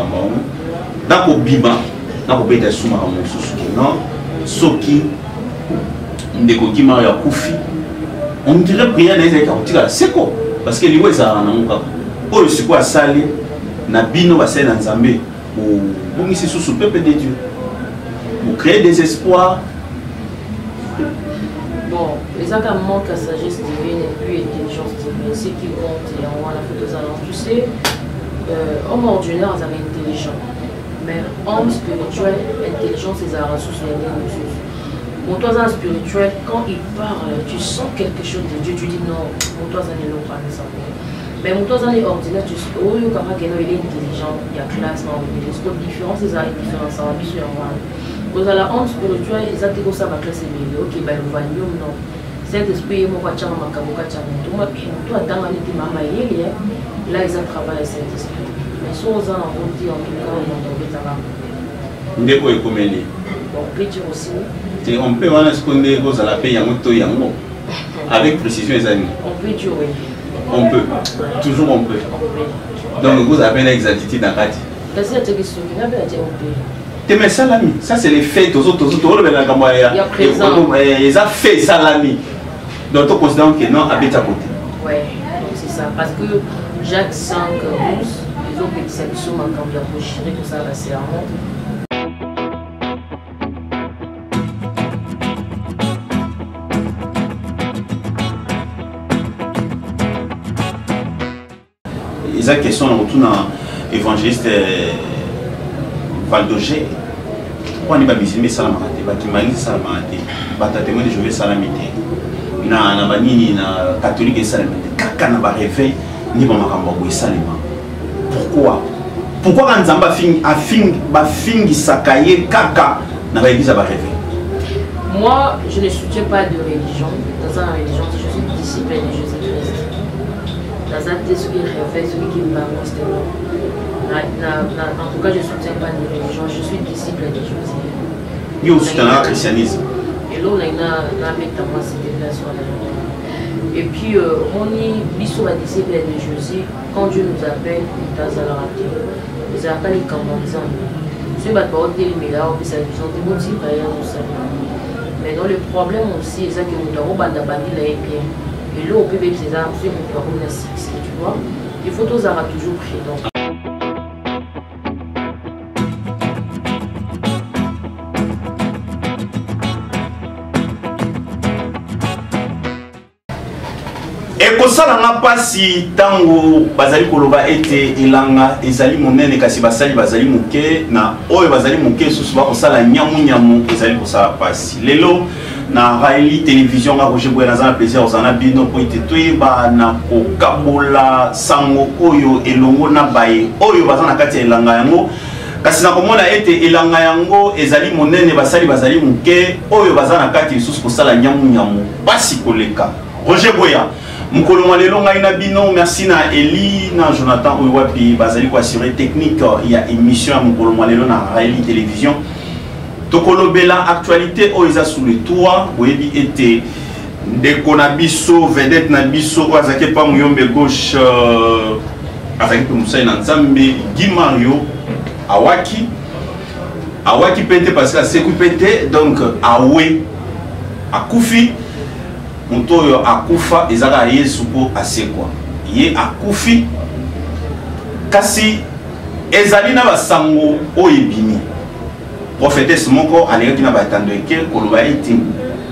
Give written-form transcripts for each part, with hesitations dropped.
makambo nako bima nako beta suma makambo susuki non soki ndeko kima ya kufi on dirait prière na ezeka kotika seko parce que liwe za na muka oyo siko sali na bino basé na nzambe pour bongisi susu peuple de Dieu pour créer des espoirs. Bon, les actes manquent à sagesse divine et puis intelligence divine. Ce qui compte, et on voit la photo d'Allah. Tu sais, homme ordinaire, ils avaient intelligent. Mais homme spirituel, intelligence, ils avaient ressources les mêmes. Pour toi, un spirituel, quand il parle, tu sens quelque chose de Dieu, tu dis non, pour toi, ça n'est pas ça. Mais pour toi, un ordinaire, tu sais, oh, il est intelligent, il y a classe, non, il y a une différence, ils ont une différence, ça va bien sûr. Vous avez la honte spirituelle, ils ont dit que ça va classer les ok, ben le valium, non. Saint-Esprit, moi, je vais faire tout le temps, là, ils ont travaillé Saint-Esprit. Mais si on a dit en tout cas, on a trouvé ça va. Ndeko est comme elle. On peut dire aussi. On peut voir ce qu'on est à la paix, avec précision, les amis. On peut dire oui. On peut. Toujours on peut. Donc, vous avez une exactitude dans la mais salami, ça c'est les faits, ils ont fait salami. Donc, on considère que non, à côté. Oui, c'est ça. Parce que Jacques 5, 11, ils ont fait cette somme en camp de chéri, tout ça, là, c'est un monde. Ils ont question dans le évangéliste Valdogé. Pourquoi on n'est pas musulman salamate, batimali salamate, batatémoin de Jéhovah salamité, na banini na catholique salamate, kaka na ba réveil ni ba makambo ko salima. Pourquoi quand Nzamba fingi sakaye kaka na ba église ba réveil? Moi, je ne soutiens pas de religion. Dans une religion, je suis disciple de Jésus-Christ. Dans un esprit réveil, celui qui me parle, c'est moi. En tout cas, je ne soutiens pas de religion, je suis disciple de Jésus. Yo, c'est un christianisme. Et là, on a et puis, on est disciple de Jésus. Quand Dieu nous appelle, dans la raté, nous appelle les commandants. Je ne sais pas si mais là, on peut s'amuser, on dit mais non, le problème aussi, c'est que nous avons bandé la bien. Et là, on peut vivre ces armes, c'est que nous avons la succès, tu vois. Les photos aura toujours pris. Donc. Ekosala nga pasi tango bazali koloba ete elanga ezali monene kasi basali bazali muke na oyo bazali muke susu bakosala nyamu ezali kosala pasi lelo na Raeli télévision nga Roger Boye naza na plaisir ozana bino po ite toyeba na kokabola sango oyo elongo na baye oyo baza na kati ya elanga yango kasi na komona ete elanga yango ezali monene basali bazali muke oyo baza na kati susu kosala nyamu pasi koleka Roger Boya Mukolo Malelo ngaina bino, merci na Eli, na Jonathan Ouiwapi, bazali ko assurer technique, il y a émission à Mukolo Malelo na Raeli télévision. Tokolo Bela actualité oiza sous le toit, oyebi été ndeko na biso, vedette na biso, azake pa muyombe gauche, azake pe musai na Nzambe, Guy Mario, Awaki pente parce que la seku pente, donc Awe, Akufi, Mutoyo akufa ezaka Yesu ko asekwa ye akufi kasi ezali na basango oyebini prophétesse moko aleki na batando eke koloba eti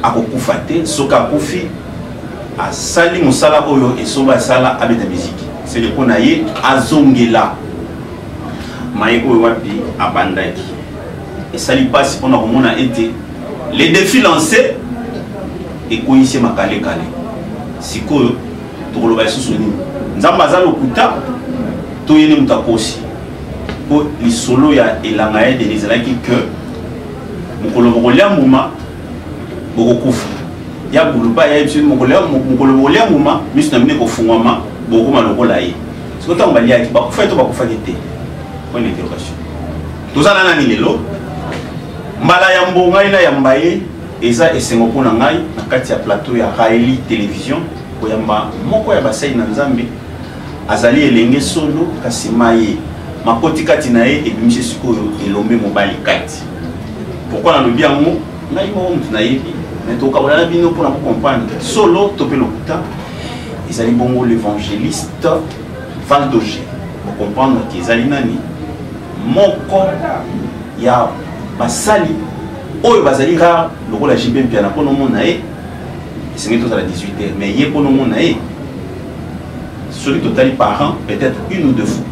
akokufa te soka akufi asali musala oyo esoba sala abeta miziki c'est le pona ye azongela maye oyo wapi abandaki esali pasi pona komona ete les défis lancés et koyise makale kale sikoyo tokoloba lisusu nini nzamba aza lokuta toyene mutakosi po lisolo ya elanga ya Denise ezalaki ke mokolo bokolia mbuma bokokufa ya buluba ya ebiso mokolo bokolia mbuma miso na mine kofungwama bokoma lokola ye siko ntango baliaki bakufa to bakufaki te point d'interrogation tozala nani lelo mbala ya mbongai na ya mbaye eza esengo pona ngai na kati ya plateau ya Raeli télévision koyamba moko ya basai na Nzambe azali elenge solo kasi maye makoti kati na ye ebimisi sikoyo elombe mobali kati. Pourquoi na lobi yango ngai mo mutu na yebi mais tokabola na bino mpona kocomprendre solo tope lokuta ezali bongo l'évangéliste Valdogé pour comprendre qu'ezali nani moko ya basali oyo bazali rare lokola JB Mpiana mpo nomona ye esengi tozala 18h mais ye mpo nomona ye celui totali par an peut-être une ou deux fois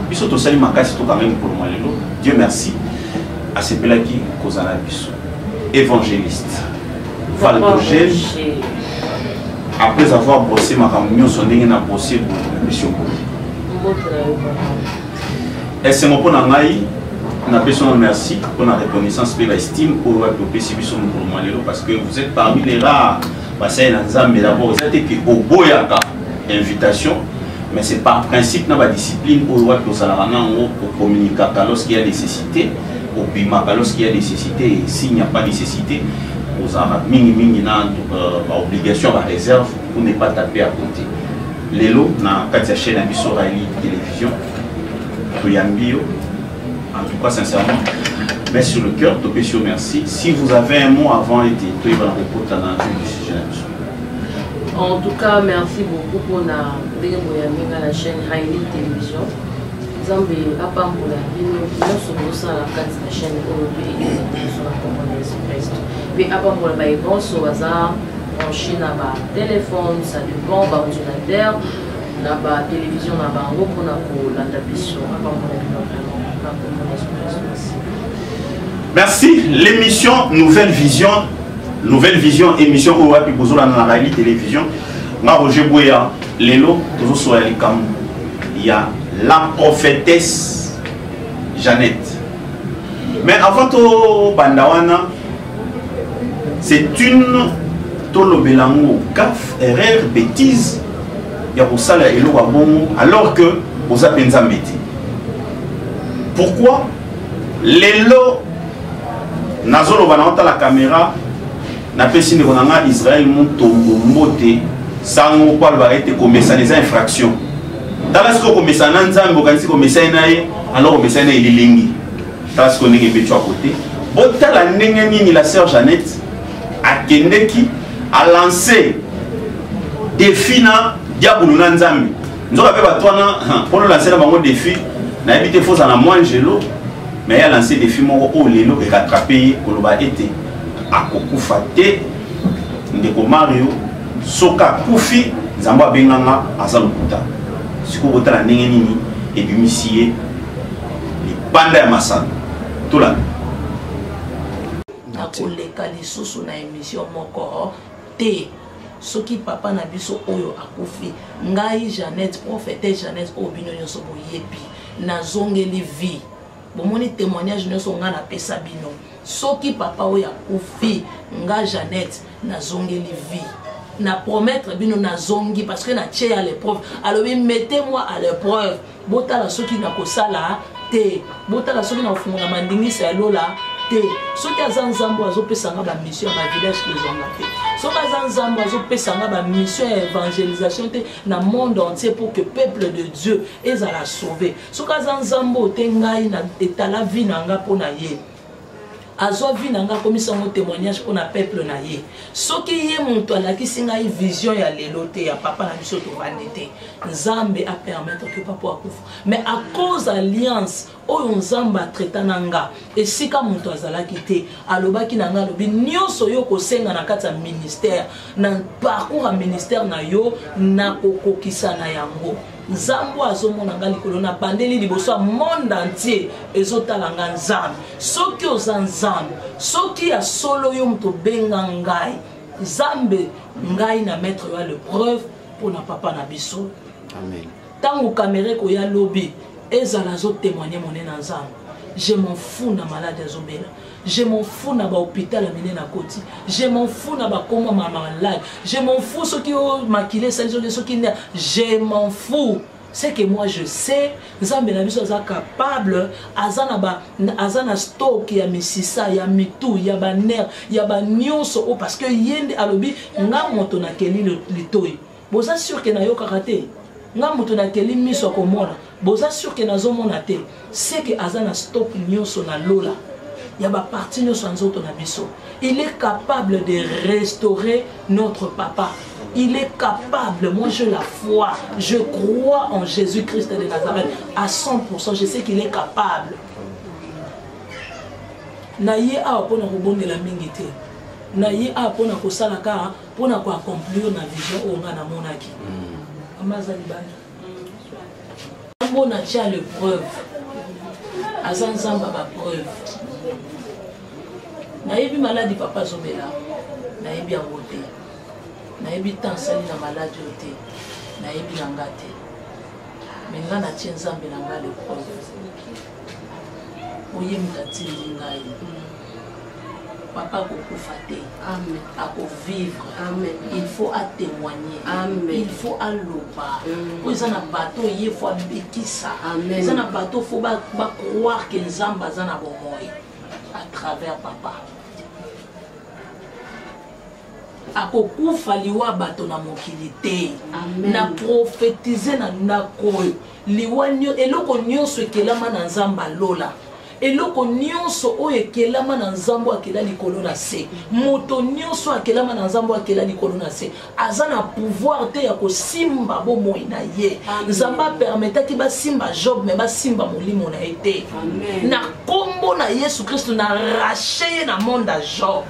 biso tosali makasi to quand même pour moi lelo Dieu merci asepelaki kozala biso évangéliste Valdogé après avoir bossé makambo nyonso ndenge na bossé pour mission est-ce que mpona ngai na personne merci pour la reconnaissance et l'estime pour la population pour moi parce que vous êtes parmi les rares parce que nzambe d'abord vous êtes que au boyaka invitation mais c'est par principe dans la discipline pour voir que ça la rend au communiquer lorsqu'il y a nécessité au bima lorsqu'il y a nécessité et s'il n'y a pas nécessité aux arabes mingi na obligation à réserve pour ne pas taper à côté lelo na katia chaîne à biso Raili télévision Tuyambio. En tout cas, sincèrement, mais sur le cœur, Topesio, merci. Si vous avez un mot avant, en tout cas, merci beaucoup pour la chaîne Raili Télévision. Zambé, à Pamboula, nous sommes la chaîne européenne sur la Congolaise Presse. Mais à Pamboula, il y a au hasard, en Chine, téléphone, ça dépend, ordinateur, la télévision, merci. L'émission Nouvelle Vision, émission où la Raili Télévision. Roger Bouya, Lelo, il y a la prophétesse Jeannette. Mais avant tout, Bandawana, c'est une Tolobelango, gaffe, erreur, bêtise. Alors que vous avez un métier. Pourquoi Lelo Nazolo va la caméra n'a pas signé Israël Montombo Moté sans quoi va être commis des infractions. Dans ce qu'on commet ça n'anzam bokansi commet ça alors commet ça il est lingi. Dans ce qu'on est bétu à côté. Bota la nengeni la sœur Jeannette a Kendeki a lancé défi na diabolo na nzambe. Nous avons fait pour lancer un défi. Na habité faux à la moins gelo. Mais il a lancé des films au Lelo et rattrapé Koloba été à Kokufate Ndeko Mario Soka Kufi Zamba Benganga Azalukuta. Ce que vous avez la Nengenini et du Missier les bandes à Massan. Tout là. Nakoleka lisusu na émission moko te soki papa na biso oyo akufi ngai Jeannette prophète Jeannette obino nyonso boyebi nazongeli vie bomoni témoignage nyonso nga na pesa bino soki papa oyo akufi nga Jeannette nazongeli vie na promettre bino nazongi parce que na tché à l'épreuve alors mettez-moi à l'épreuve botala soki na kosala te botala soki na funga mandingisa lola te soki azanzambo azopesanga ba mission ba village que zonga te soki azanzambo azopesanga ba mission évangélisation te na monde entier pour que peuple de Dieu ezala sauvé soki azanzambo te ngai na etala vie nanga pona ye azwa vie nanga komisa mo témoignage pour na peuple na ye soki ye muntu alakisi ngai vision ya lelo te ya papa na biso to bandete nzambe a permettre que papa akufa mais à cause alliance oyo nzambe traita nanga esika muntu azalaki te alobaki nanga lobi nyonso yo kosenga na kati ya ministère na parcours ya ministère na yo na kokokisa na yango nzambo azomona nga likolo na bandeli liboso monde entier ezotalanga nzambe soki oza nzambe soki ya solo yo muto benga ngai nzambe ngai na mettre yo à l'épreuve pour na papa na biso amen tango caméra ko ya lobby ezala zo témoigner mon na nzambe je m'en fous na malade azobela je m'en fous na ba hôpital amene na koti je m'en fous na ba koma malade je m'en fous ceux qui ont maquillé ceux qui je m'en fous c'est que moi je sais nzambe na biso za capable azana stock ya misisa ya mitu ya ba nerf ya ba nyonso parce que yende alobi nga moto na keli litoi boza sûr que na yo karaté nga moto na keli miso komona boza sûr que nazomona te c'est que azana stop nyonso na lola ya ba parti nyonso nzoto na biso. Il est capable de restaurer notre papa. Il est capable, moi j'ai la foi, je crois en Jésus-Christ de Nazareth à 100%, je sais qu'il est capable. Naye a pona kobondela mingi te. Naye a pona kosala ka pona ko accomplir na vision o nga na monaki. Amazali bana. On a déjà le preuve. Azanzamba ba preuve. Nayebi maladi papa zomela. Nayebi angote. Nayebi tansali na maladi ote. Nayebi ngate. Menga na tienzambe na ngale preuve. Oye mtatili ngai. Papa kokufa te. Amen. Ako vivre. Amen. Il faut à témoigner. Amen. Il faut à loba. Ils en a bateau, il faut à békisa. Amen. Ils en a bateau, faut pas croire que Nzamba zana bomoy à travers papa. Ako kufa liwa bato na mokili te. Amen. Na prophétiser na ndako. Liwa nyo eloko nyonso ekelama na Nzamba lola. Eloko nyonso oyo ekelama na Nzambo akela likolo na se. Moto nyonso akelama na Nzambo akela likolo na se. Aza na pouvoir te ya kosimba bomoi na ye. Nzamba permetaki ba simba Job mais ba simba molimo na ete. Na kombo na Yesu Kristo na raché na monde à Job.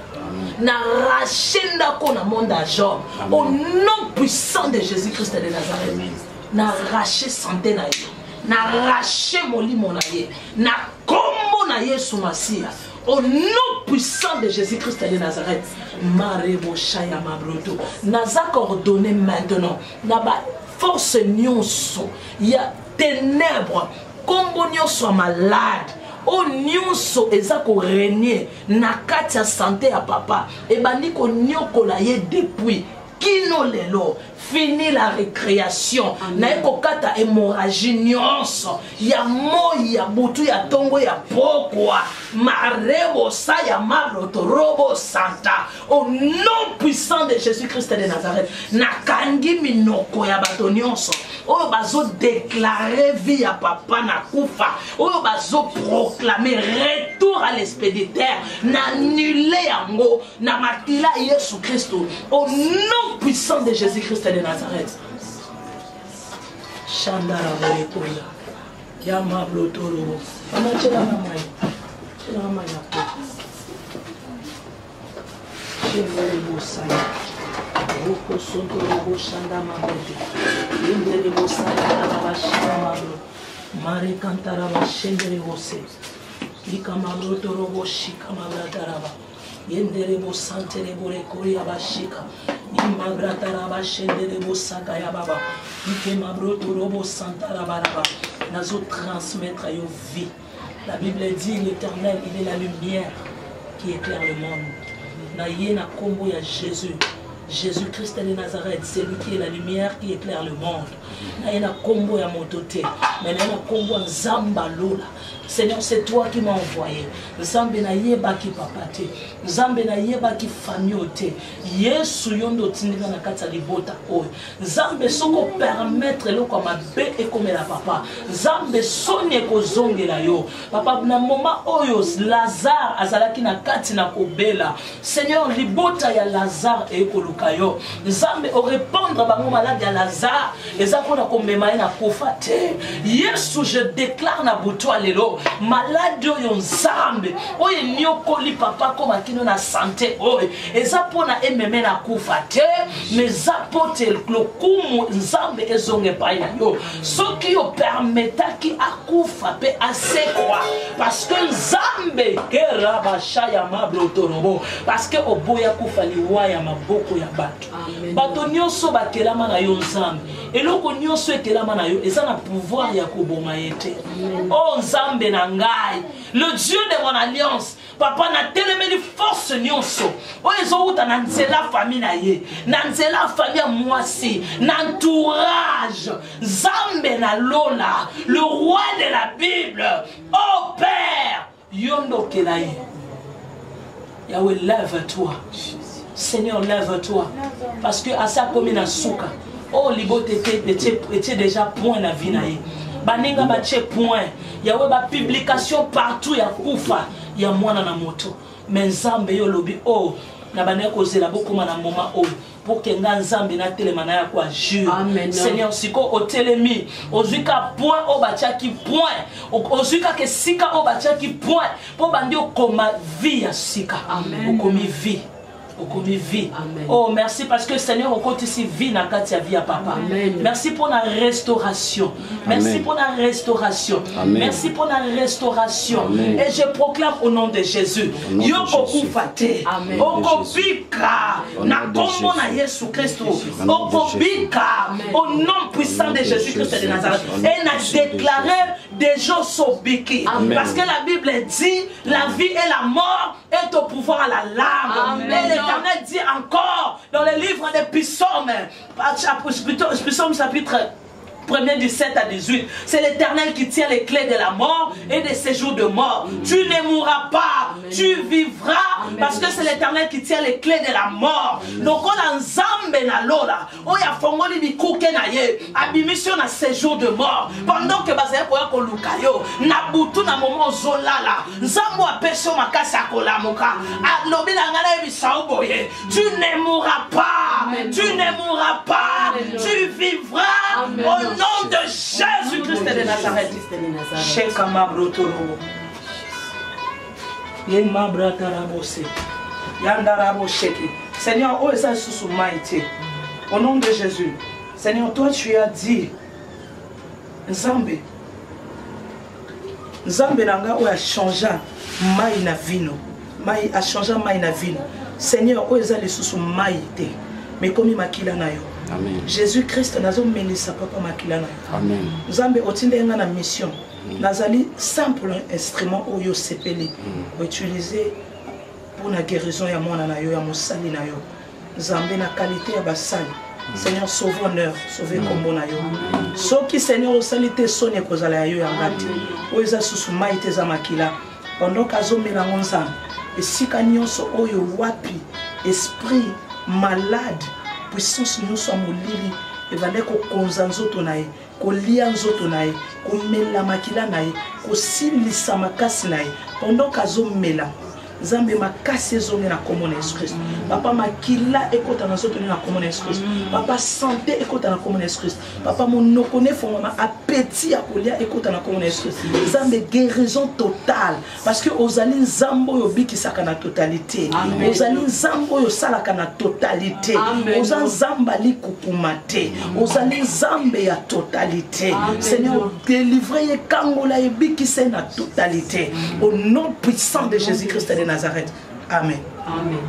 Na raché ndako na monde à Job. Au nom puissant de Jésus-Christ de Nazareth. Na raché santé na ye. Na raché molimo na ye. Na kombo na Yesu Masia. Au nom puissant de Jésus-Christ de Nazareth. Marebo Shaya Mabroto. Naza ordonné maintenant. Naba force nyonso. Ya ténèbres. Kombo nyonso malade. O nyonso ezako régner. Na kati ya santé ya papa. E bandi ko nyokola ye depuis. Kino lelo. Fini la récréation. Na ekokata hémorragie nyonso. Ya moi ya butu ya tongo ya pokwa. Marebo sa ya mabroto robo santa. Au nom puissant de Jésus-Christ de Nazareth. Nakangi minoko ya bato nyonso. Oyo bazo déclarer vie à papa na kufa. Oyo bazo proclamer retour à l'expéditeur. Na annulé yango. Na matila Yesu Christo. Au nom puissant de Jésus-Christ de Nazareth. Chandara Borekoya. Yama Blotoro. Amachela Mamai. Chela Mamai. Chela Bosaya. Roko Sonto Robo Shanda Mabote. Yendere Bosaya Rabashima Mablo. Mare Kantara Bashendere Bose. Likama Blotoro Shika Mabrataraba. Yendere Bosantere Borekoya Bashika. Imabratara Shendere Bosaka Yababa. Ikema Brotorobo Santarabaraba. Nazo transmettre à your vie. La Bible dit l'Éternel, il est la lumière qui éclaire le monde. Naye na kombo ya Jésus. Jésus-Christ de Nazareth, c'est lui qui est la lumière qui éclaire le monde. Naye na kombo ya motote. Mais naye na kombo ya Nzamba Lola. Seigneur, c'est toi qui m'as envoyé. Nzambe na yeba ki papate. Nzambe na yeba ki famiote. Yesu yondo tindika na kata libota oy. Nzambe soko permettre loko mabe e comme la papa. Nzambe sonye ko zongela yo. Papa na moma oyo Lazare azalaki na kati na kobela. Seigneur, libota ya Lazare e koluka yo. Nzambe o répondre bango malade ya Lazare. Ezako na komema na kufa te. Yesu, je déclare na buto lelo. Malade oyo Nzambe oyo nyokoli papa koma kino na santé oyo ezapona ememe na kufa te mais apote lokumu Nzambe ezonge pa na yo soki yo permetaki akufa pe asekwa parce que Nzambe keraba shaya mablotorobo parce que oboya kufa liwa ya maboko ya bato bato nyonso bakelama na yo Nzambe eloko nyonso ekelama na yo eza na pouvoir ya koboma ete oh Nzambe na ngai le Dieu de mon alliance papa na telemeli force nyonso oyezo uta na nzela famille na ye na nzela famille ya mwasi na entourage Nzambe na lola le roi de la Bible oh Père yondo kelaye Yahweh lève-toi Seigneur lève-toi parce que à sa commune à souka oh libote était déjà point la vie na ye baninga bache point yawe ba publication partout ya kufa ya mwana na moto mais nzambe yo lobi oh na bana kozela bokoma na moment oh pour que nga nzambe na telema na ya kwa jure Seigneur siko otelemi ozuka point o batiaki point ozuka ke sika o batiaki point pour bandi okoma vie ya sika okomi vie vie. Oh, merci parce que Seigneur, on compte ici vie dans la vie à papa. Merci pour la restauration. Merci pour la restauration. Merci pour la restauration. Et je proclame au nom de Jésus. Yoko kufate. Oko bika. Na kombo na Yesu Christ. Oko bika. Au nom puissant de Jésus Christ de Nazareth. Et n'a déclaré des gens sont biki. Parce que la Bible dit la vie et la mort est au pouvoir à la larme. L'Éternel dit encore dans le livre des psaumes, psaume chapitre 1er du 7 à 18, c'est l'Éternel qui tient les clés de la mort et des séjours de mort. Tu ne mourras pas, tu vivras, parce que c'est l'Éternel qui tient les clés de la mort. Donc on a nzambe na lola, on y a fongoli bikuke na ye, abimission na séjour de mort. Pendant que bazaya koya ko lukayo, na butu na moment zolala, nzambo apesho makasi akolamuka, alobi na ngana ebisao boye. Tu ne mourras pas, tu ne mourras pas, tu vivras. Au nom de Jésus-Christ de Nazareth. Seigneur, au nom de Jésus, Seigneur, toi tu as dit, Nzambe nanga a changé mai na vino, mai a changé mai na vino. Seigneur, oza le sous maïté, mais comme il makila na yo. Amen. Jésus-Christ nazo menisa papa makilana. Amen. Nzambe otinde nga na mission. Nazali simple instrument oyo sepeli utiliser pour la guérison ya mwana na yo ya mosali na yo. Nzambe na qualité ya basali. Seigneur sauve honneur, sauve kombo na yo. Soki Seigneur osalité sonne kozala ya yo ya ngati. Oza susu maite za makila. Pendant kazo melango nzambe. Esika nyonso oyo wapi esprit malade puissance nous sommes molili et va ko konza nzoto nae ko lia nzoto nae ko mela makila nae ko silisa makasi nae pendant kazo mela Nzambe makasi ezonge na komona Yesu Christ. Papa makila ekota na nzoto na komona Yesu Christ. Papa santé ekota na komona Yesu Christ. Papa monoko ne fongama appétit ya kolia ekota na komona Yesu Christ. Nzambe guérison totale parce que ozali nzambo yo bikisaka na totalité. Ozali nzambo yo salaka na totalité. Ozali nzamba likukuma te. Ozali nzambe ya totalité. Seigneur, délivrez kangola ebikise na totalité au nom puissant de Jésus-Christ de Nazareth. Amen. Amen.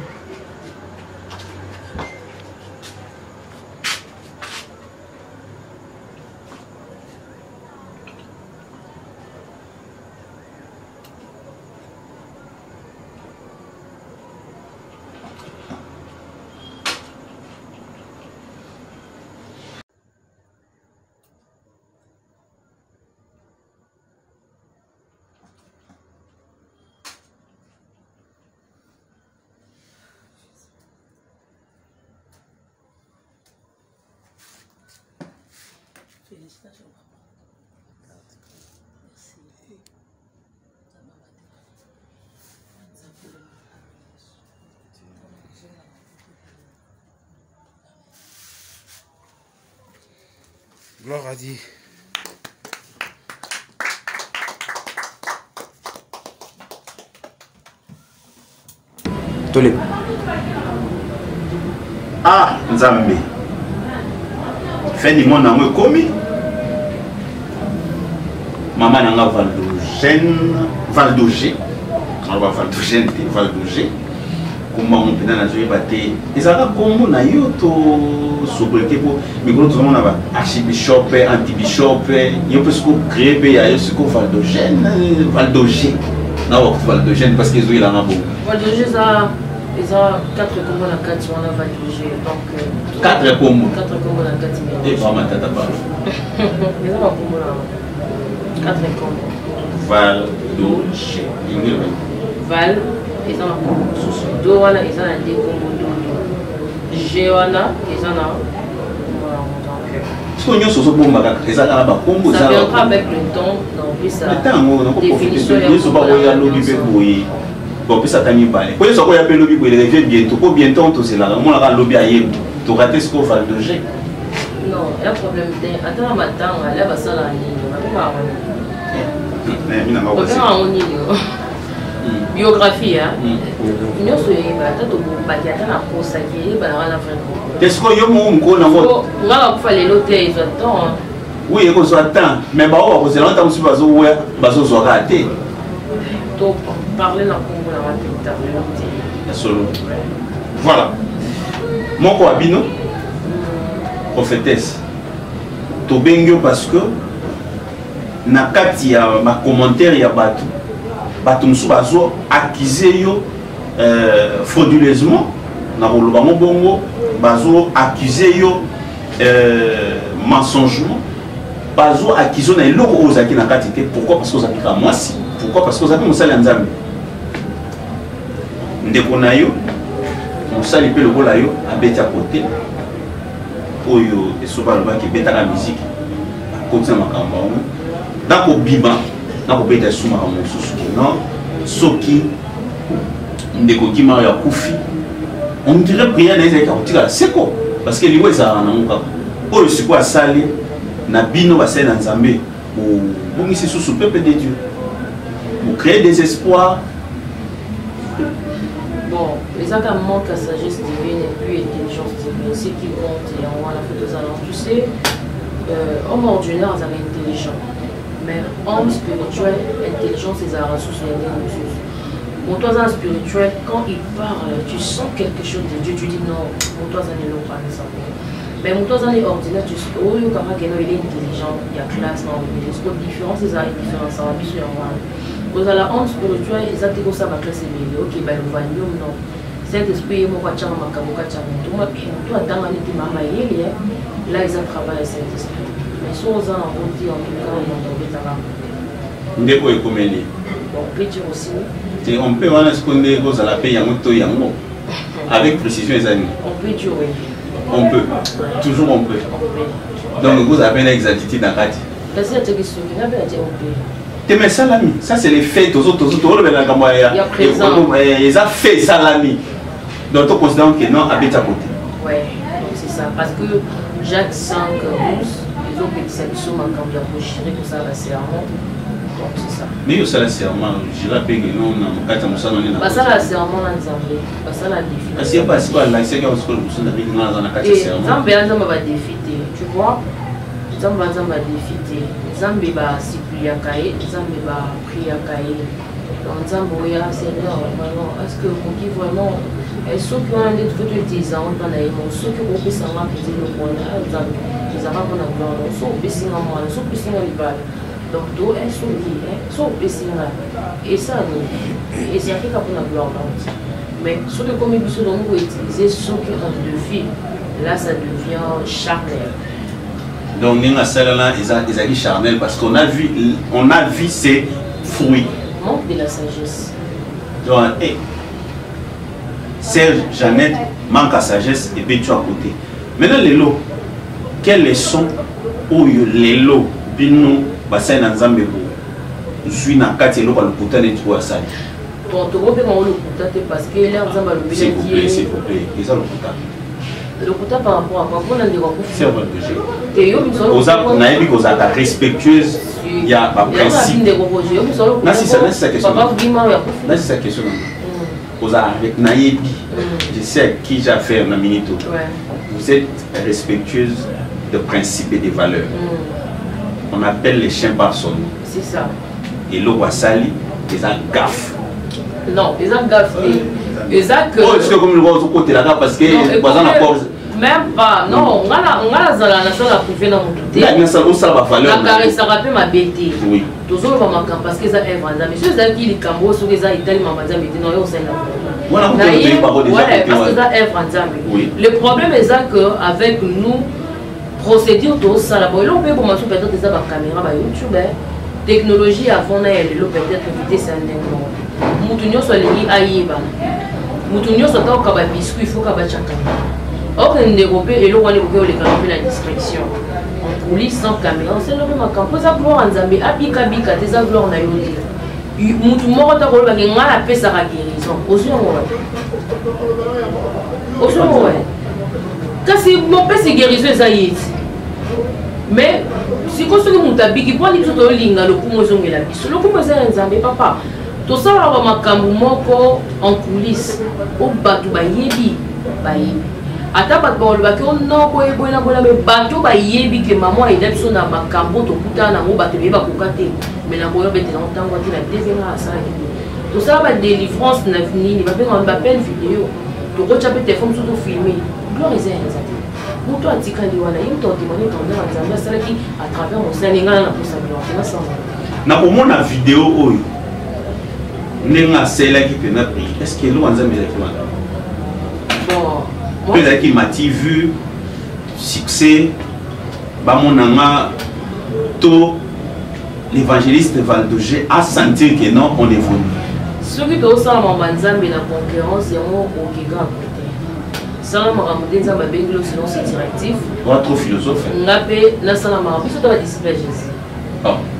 Félicitations. Merci. Gloire à Dieu. Tolé. Ah, Nzambe. Fin du monde a commis. Maman n'a pas Valdogé. On va Valdogé. Comment on peut dans jouer batté. Ils ont comme on a eu tout sobriété pour mais quand tout le monde a archibishop, antibishop, il peut se créer il y a ce qu'on Valdogé. Non, Valdogé parce qu'ils ont eu la rabo. Valdogé ça ils ont 4 combos dans 4 on a Valdogé donc 4 combos. 4 combos dans 4 et pas ma tête à part. Ils ont un combo là. 4 combos. Valdogé. Val ils ont un combo. Do wana ils ont un des combos do. G wana ils ont un Ce qu'on y a sur ce bon bagage, les a là-bas, comme ça viendra avec le temps, non, puis ça. Le temps, on a définition. Bon, puis ça t'a mis balé. Pour ça qu'on appelle lobby, il revient bientôt. Pour bientôt, on c'est là. On a lobby à Yéb. Tu auras tes scores à 2G. Non, il y a un problème. Attends, un matin, on va ça là. On va biographie, hein. Nous sommes qu'est-ce qu'on y a mon gros dans votre. On va faire l'hôtel, ils attendent. Oui, ils ont attend. Mais bah, on va se lancer aussi parce que vous raté. Donc, parler dans le Congo, voilà. Mon coabino, prophétesse. Tobengyo parce que nakati ya ma commentaire ya batu. Batu musu bazo accusé yo frauduleusement na koloba mo bongo bazo accusé yo mensongement bazo accusé na eloko ozaki na kati te. Pourquoi? Parce que ozaki ka mwasi. Pourquoi? Parce que ozaki mosali ya nzambe. Ndeko na yo mosali pe lokola yo abeti à côté oyo esoba lobaki betaka musique akotina makambo wango ndako bima ndako beta suma ka mosusu non soki ndeko kima ya kufi on dirait prière na ezalaki kotika seko parce que libo ezalaka nango kaka oyo sikoyo asali na bino basali na nzambe bongisi susu peuple de Dieu vous créez des espoirs. Bon, les actes manquent à sagesse divine et puis intelligence divine. Ce qui compte, et on voit la photo alors, tu sais, homme ordinaire, c'est intelligent. Mais homme spirituel, intelligence, c'est la ressource et l'intelligence. Bon, toi, un spirituel, quand il parle, tu sens quelque chose de Dieu, tu dis non, bon, toi, ça n'est pas ça. Mais mon toi, un ordinaire, tu sais, oh, il est intelligent, il y a classe, non, il y a une différence, c'est la différence, ça va bien sur moi. Vous avez la honte spirituelle, ils ont dit que ça va classer les ok, ben le valium, non. Saint-Esprit, moi, je vais toi, dans la nuit, là, ils ont travaillé Saint-Esprit. Mais si on a en tout cas, on est comme elle. On peut dire aussi. On peut voir ce qu'on est à la paix, avec précision, les amis. On peut dire oui. On peut. Toujours on peut. Donc, vous avez une exactitude dans la radio. Parce que c'est question qui n'a pas été on peut. Mais salami, ça c'est les faits, ils ont fait salami. Donc on considère que non, à côté. Ouais, c'est ça. Parce que Jacques 5, 11, ils ont fait cette somme quand il a pour que ça va serment. Donc c'est ça. Mais il y a ça serment, je rappelle que non, on a ça la serment dans Zambé, ça la défi. Parce qu'il n'y a pas si là, c'est qu'on se trouve dans la carte serment. Zambé va défiter, tu vois. Zambé va défiter. Zambé va supplier Kaye, Zambé va prier Kaye. Donc Zambé va Seigneur, vraiment, est-ce que vous dites vraiment, ceux qui ont des photos de ans dans les mots, ceux qui ont pu s'en rappeler le point, ils ont pas gloire, ceux qui ont pu s'en rappeler, ceux qui ont pu s'en rappeler. Donc, tout est soumis, ceux qui ont pu s'en rappeler. Et ça, et c'est qui a pu la gloire. Mais ceux qui ont pu s'en utiliser, ceux qui ont deux filles, là ça devient charnel. Donc, nous avons charnel parce qu'on a vu ces fruits. Manque de la sagesse. Donc, Serge, Jeannette, manque à sagesse et puis tu à côté. Maintenant, les lots, quelles leçons ou les lots, bino, bassin dans Zambébo, je suis dans 4 lots par le putain de tout à ça. Bon, tu vois que le putain parce que l'air Zambébo, s'il vous plaît, s'il vous plaît, ils ont le putain. Le quota par rapport à quoi on a des recours. C'est un peu de naïve aux attaques respectueuses, il y a un principe. C'est sa question. C'est sa question. Avec naïve, je sais à qui j'ai affaire dans minute. Vous êtes respectueuse de principes et des valeurs. On appelle les chiens par son nom. C'est ça. Et l'eau sali, ils ont gaffe. Non, ils ont gaffe. Exact. Oh, c'est comme le rose côté là-bas parce que même pas, non, on a la nation la prouvé dans mon tout. La caresse, ça rappelle ma bêtise. Oui. Toujours pas ma parce que ça est vendable. Mais si ça qui est Cambo, sur les Italiens, ma madame, non, il y a aussi voilà, parce que ça est vendable. Le problème est qu'avec nous, procédure tout ça, là, on peut commencer peut-être des caméras par YouTube, technologie avant, elle peut-être vitesse un démon. Moutounio soit les aïeba. Moutounio soit au cabas biscuit, il faut cabas chacun. or on développe et là on est la distraction en coulisses sans caméra c'est le même camp pour ça gloire en Zambie abika bika des gloire na yodi mutu moko ta koloba ke ngala pesa ka guérison ozo kasi mon pesa guérison ezayiti mais si ko soki mutu abiki po ni biso tolinga lokumu ezongela biso lokumu eza Nzambe papa tosala ba makambo moko en coulisses o batu bayebi ata bato balobaki ono boyeboyena boyena me bato bayebi ke mama aida biso na makambo tokutana nango bato beye bakoka te me na boyo betela ntango ati na devenga asalaki tosala badelivrance na nini babengaka bapene video tokotya mpe telefone mosusu tofilme gloire eza yanza te moto atikali wana ye moto atemane tondeur ya Nzambe asalaki à travers mosala engana na posa biloko nasanga na komona video oyo ndenge asalaki mpena pri est ce que eloko Nzambe ezalaki wana peut-être qu'il m'a vu succès bamonanga tout l'évangéliste Valdogé a senti que non on évolue ceux qui doivent ça en Nzambe la concurrence et on au giga ça m'a ramené Nzambe benglo sinon c'est directif on trop philosophe ngapé na ça m'a ramené ça disciple Jésus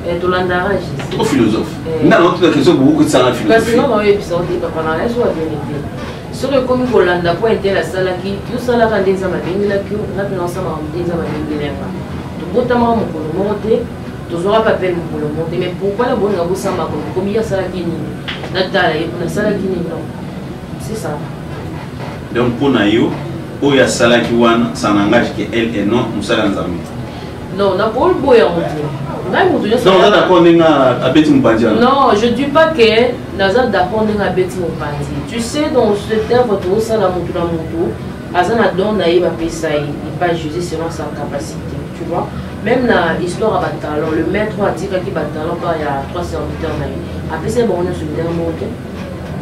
et to landara Jésus trop philosophe na notre question beaucoup de ça la philosophie parce que non épisode papa na laisse ou vérité soki ekomi kolanda po intel asalaki yosalaka nde Nzambe abengelaki nga mpe naosalaka nde Nzambe abengelenga tobotamaka mokolo moko te tozwaka papele mokolo moko te mais pourquoi na bolinga bosamba komi asalaki nini natala ye mpona asalaki nini non c'est ça donc mpona yo oyo asalaki wana ça n'engage que elle et non mosala Nzambe non nakoli boya moto non d'accord ndenge abeti mopanzi wana non je dis pas que naza d'accord ndenge abeti mopanzi tu sais dans cette œuvre tozosala motu na motu aza na don na ye bapesa ye il pas juger selon sa capacité tu vois même na histoire ya batalent le maître atikaki batalent par ya 3 serviteurs na ye apesa ye bango nyonso midere moko te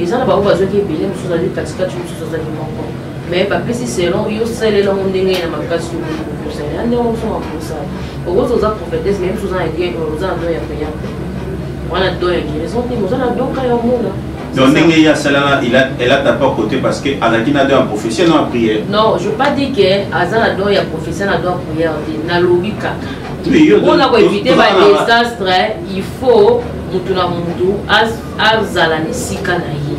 eza na bango bazwaki ebele mosusu azali katikati mosusu azali moko mais bapesi selon yo salelamo ndenge na makasi okosalela ndenge mosusu makosala okozi oza prophétesse même soza na oza na don ya prière wana don ya guérison te oza na don ka ya mona donc ndenge ye asalaka elle a tapé à côté parce que azalaki na don ya prophétie na prière non je pas dit que aza na don ya prophétie na don ya prière te nalobi kaka mpona koevite badésastre il faut mutu na mutu azala na esika na ye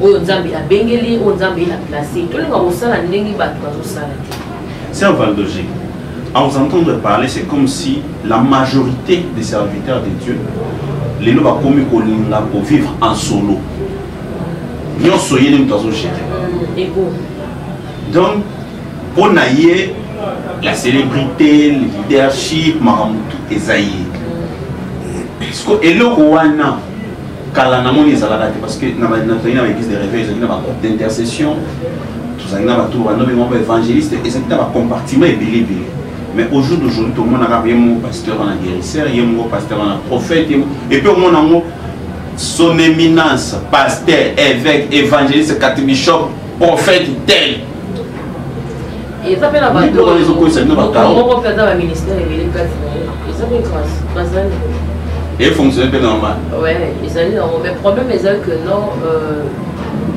oyo Nzambe abengeli oyo Nzambe aplace tolinga kosala ndenge bato bazosala te. Sœur Valdogé, à vous entendre parler, c'est comme si la majorité des serviteurs de Dieu les lois va commis pour vivre en solo. Nous sommes donc pour naïe la célébrité, le leadership, Maramutu Ezaïe. Parce que et le Rwanda parce que dans l'église de réveil, il y a un groupe d'intercession, tout ça, il y a un évangéliste, et c'est un compartiment belé. Mais au jour d'aujourd'hui, tout le monde a un pasteur, un guérisseur, un pasteur, un prophète, et puis au monde son éminence, pasteur, évêque, évangéliste, catéchiste, prophète, tel. Et ça fait la bataille. Ministère et fonctionne pas normal. Ouais, ils allaient normal. Mais le problème est que non,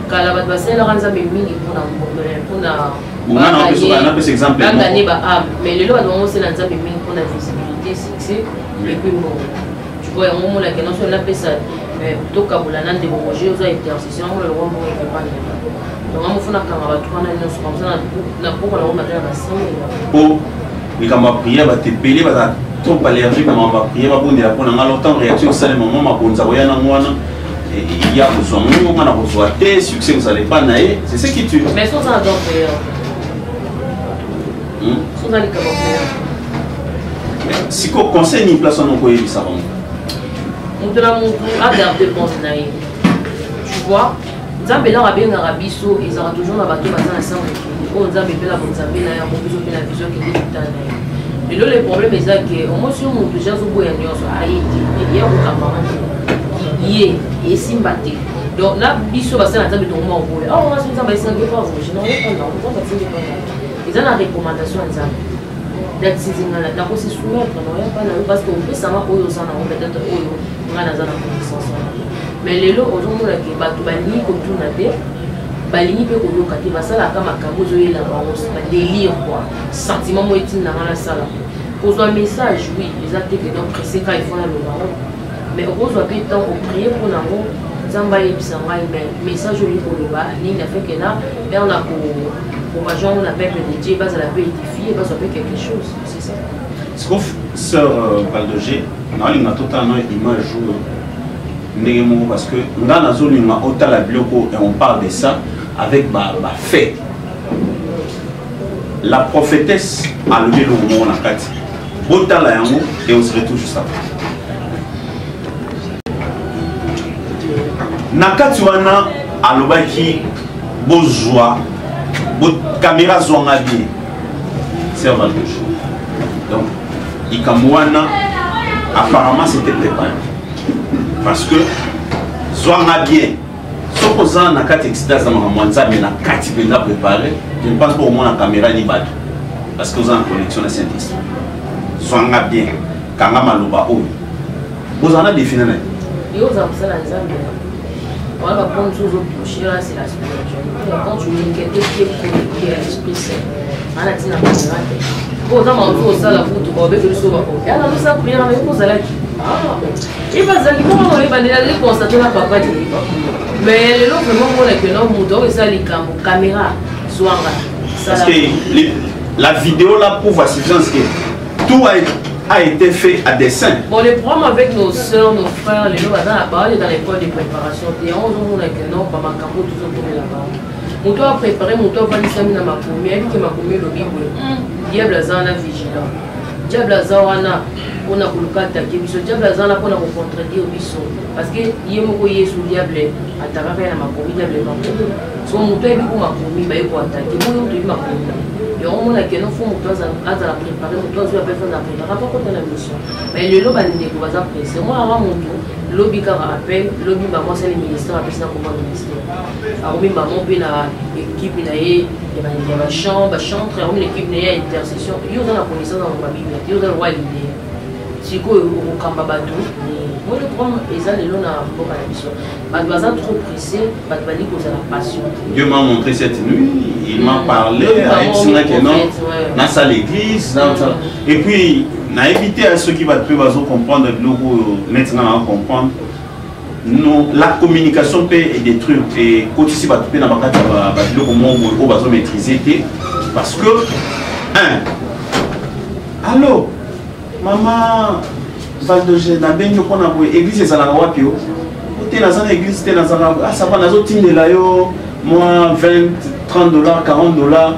quand la bataille c'est leur ensemble mini pour na pour exemple. Mais le lot donc c'est l'ensemble mini pour la visibilité, succès et puis bon. Tu vois un moment là que non sur la personne mais plutôt qu'à vous la nande de Roger aux intercessions le roi bon il pas. Donc on faut na camarade trois na nous comme ça na pour la roi à 100 000. Oh, les camarades prière va te payer va trop allergique à ma prière va bonne pour na longtemps réaction ça le moment ma bonne zaoya na ngwana il y a besoin on a besoin de succès vous allez pas naer c'est ce qui tue. Mais sans ça donc prière. Sans aller comme prière. Si qu'on conseille ni place on ko yebisa bango. On te la montre à garder bon naïe. Tu vois, Nzambe là rabien arabiso ils aura toujours na bateau bazana ensemble. Oh Nzambe pe la bon Nzambe na ya mon biso pe la vision qui est tout naïe. Et là le problème est que au moins si on déjà zo boya nyonso aïe il y a un camarade qui est sympathique. Donc là biso basana Nzambe to mo boya. Oh on a Nzambe c'est un peu pas vous. Non, on va faire pas. Ils ont la recommandation Nzambe. D'être saisingala na ko se soumettre non ya pas na parce que on peut ça ma oyo sana on peut-être oyo ngana za na connaissance. Mais les lots aujourd'hui là que bato bani ko tuna te balingi pe ko kati basala kama kabozo yela ba délire quoi sentiment mo etina na sala poser un message oui les actes donc pressé quand il faut le baron mais au besoin de temps au prier pour l'amour zamba et bisanga mais message lui pour le bas ni n'a fait que là mais on a pour agent on appelle le DJ base à la paix édifier base à quelque chose c'est ça ce qu'on sœur Valdogé on a une totale image parce que dans la zone où on a la bioko et on parle de ça avec fait. La prophétesse a levé le moment en Akati. Bota la yango et on se retrouve juste après. Nakati wana alobaki bozwa bo caméra zonga bien. C'est un malheur. Donc ikamwana apparemment c'était préparé. Parce que zonga bien. Supposant na kati excitation dans mwanza mais na kati bien préparé. Je ne pense pas au moins la caméra ni bateau. Parce que vous avez une connexion à Saint-Esprit. Soyez bien. Quand vous avez un vous en avez défini. Vous avez on va prendre sous vos toucher là, c'est la spiritualité. Quand tu es quelqu'un qui est connecté à l'Esprit Saint, on a dit la caméra. Vous avez un ça la photo, vous avez le sauver. Et alors, nous avons prié avec vous. Il va dire qu'il va constater la papa. Mais le vraiment, on est que nous avons une caméra. Parce que la vidéo là prouve à suffisance que tout a été fait à dessein. Bon, les problèmes avec nos soeurs, nos frères, les gens dans la parole dans l'école de préparation, et on a que non, pas ma campo, tout ça pour là-bas. Mon toit a préparé, mon toit va aller dans ma première, qui m'a commis le Bible. Diable a vigilant. Diable a on a voulu attaquer, diable a on a contredire au biso. Parce que Yemoko sous diable, à travers ma commis, diable est son moteur est beaucoup ma commis, il faut attaquer. Moi, je ma commis. Et on a que non, faut mon toit à la préparer, mon toit à faire la préparation, pas contre la mission. Mais le lobby n'est pas apprécié. Moi, avant mon tour, lobby car appel, lobby maman, c'est le ministère, appelle ça comment le ministère. Alors, oui, maman, puis la équipe, il y a la chambre, l'équipe, il y a intercession. Il y a la connaissance dans ma Bible, il y a le roi l'idée. Si vous avez un bateau, moi le problème est que les gens n'ont pas la mission. Ils sont trop pressés, ils ont la passion. Dieu m'a montré cette nuit, il m'a parlé avec ce que non, dans l'église. Et puis, on a évité à ceux qui vont comprendre, maintenant comprendre. La communication peut être détruite. Et quand ici, on va maîtriser. Parce que, allô? Maman, Valdogé, na benyo kona boye église ezala wapi yo? Ote na zana église te na zana ah ça va nazo tindela yo moi 20 $30 $40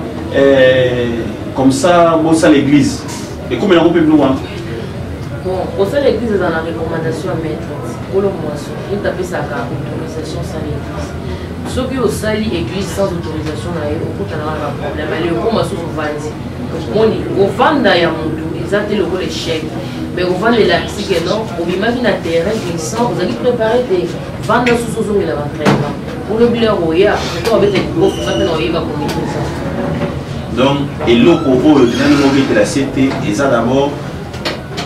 comme ça bon ça l'église. Et comme on peut plus loin. Bon, au sein de l'église dans la recommandation à mettre pour le moisson, il tape ça à autorisation sans l'église. Ceux qui ont sali église sans autorisation là, au coup t'as un problème. Mais le moisson au vandi. Au vanda ya mundu exact le rôle échec mais au vent de la psyché non au imagine à terrain glissant vous allez préparer des ventes sous sous la entraînement pour le bilan roya c'est avec les gros ça que nous va communiquer ça donc et l'eau pour vous le de la CT et ça d'abord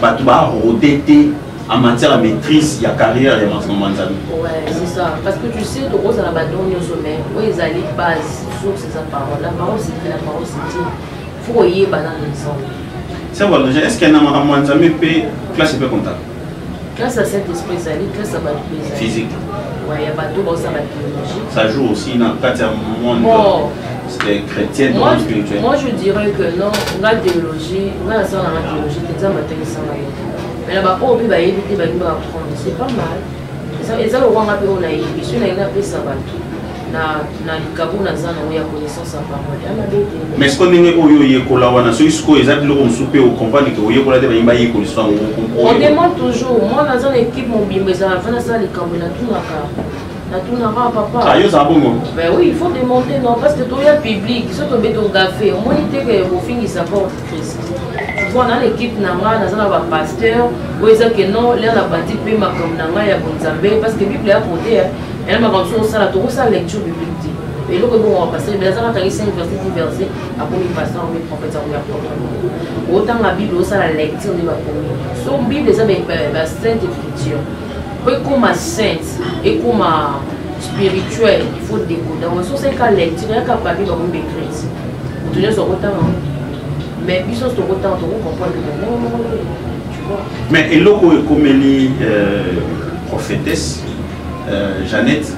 batouba rodété en matière de maîtrise il y a carrière et maintenant ouais c'est ça parce que tu sais tu roses à la badon au sommet où ils allaient base sur ces paroles la parole c'est la parole c'est faut y banane ensemble. C'est vrai, est-ce qu'il y a un moyen de classe et contact? Classe à cet esprit, classe à bateau physique. Oui, il y a bateau, ça va biologique. Ça joue aussi dans le monde chrétien, moi, spirituel. Moi, je dirais que non, la théologie, on a ça dans la théologie, c'est ça, mais là-bas, on peut éviter d'apprendre, c'est pas mal. Et ça, le roi a on a eu, et si on a appelé ça bateau. Mais ce qu'on est on demande toujours, moi dans une équipe, mon bimbe, ça va faire ça les papa. Ben oui, il faut demander, non, parce que tout est public, ils sont tombés au café, au moins il était au fin, ils s'apportent Christ. Tu vois, dans l'équipe, dans un pasteur, où ils disent que non, là, la bâtie peut ma comme dans la Bonzambé, parce que la Bible est à côté. Elle m'a dit que ça la lecture biblique. Et là, on va passer, mais ça, on a 5 versets, 10 versets, après on passe, on met prophète, on met autant la Bible, ça la lecture de la première. Son Bible, ça la sainte écriture. Comme ma sainte et comme spirituel, il faut décoder. On se sait qu'à lecture, il y a qu'à parler dans une église. Vous tenez son retard, mais puis sur ton retard, on comprend que tu vois. Mais et là, comme elle est prophétesse, Jeannette,